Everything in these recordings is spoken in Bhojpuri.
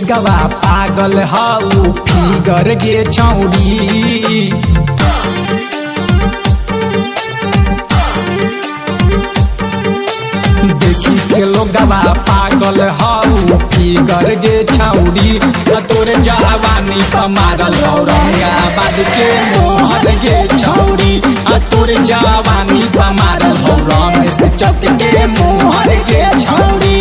लोगवा पागल हाउ फिगर गे छौड़ी। देखी के लोगवा पागल हाउ फिगर गे छौड़ी। तोरे जवानी पर मारल औरंगाबाद के मोहर गे छौड़ी। तोरे जवानी पर मारल रमेश चौक के मोहर गे छौड़ी।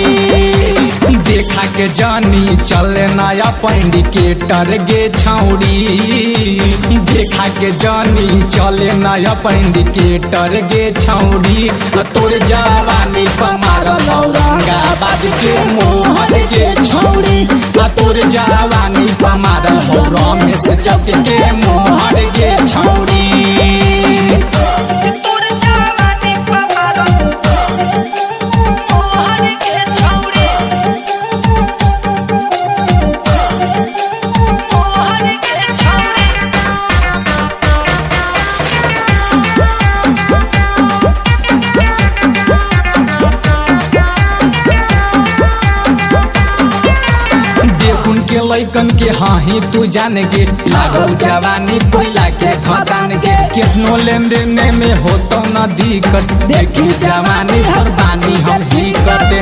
देखा के जानी चले नया इंडिकेटर गे छौड़ी। देखा के जानी चले नया इंडिकेटर गे छौड़ी। तोरे जवानी पर मारल औरंगाबाद के मोहर गे छौड़ी। तोरे जवानी पर मारल रमेश चौक के मोहर गे छौड़ी। के लैकन के हाही तू जान गे लागल जवानी कोयला के खदान गे। कितनो लेन देन में होतो न दिक्कत देखी जवानी हर बानी हम ही करते।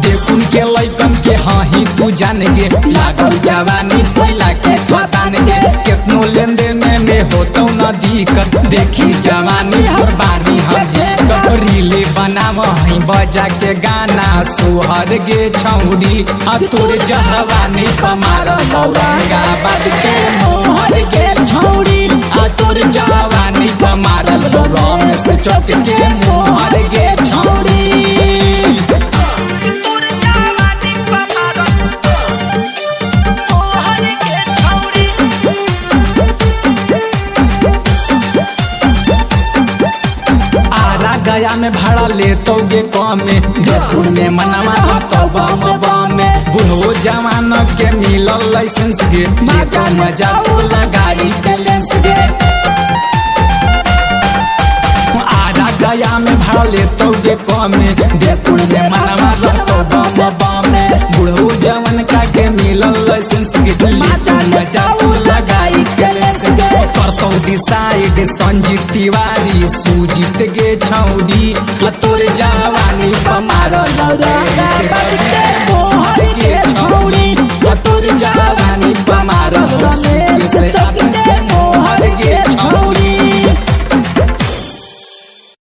देखुन के लैकन के हाही तू जान गे लागल जवानी कोयला के खदान गे। कितनो लेन देन में होतो न दिक्कत देखी जवानी हर बानी हम ही रीले बनाव है बजा के गाना सोहर गे छौड़ी। तोर जवानी पमार औरंगाबाद के मोहर गे छौड़ी। तोर जवानी पमार रमेश चौक के मोहर गे छौड़ी। गया में भाड़ा ले तो गे कम में जयपुर में मनवा तो बम बम में। बुढ़ो जवान के मिलल लाइसेंस गे मजा मजा लगाई बैलेंस गे। आधा गया में भाड़ा ले तो गे कम में जयपुर में मनवा तो बम बम में। बुढ़ो जवान का के मिलल लाइसेंस गे मजा मजा लगाई बैलेंस गे। करतो डिसाइड संजीत तिवारी सुजीत गे छौड़ी। तोरे जवानी पमार औरंगाबाद के मोहर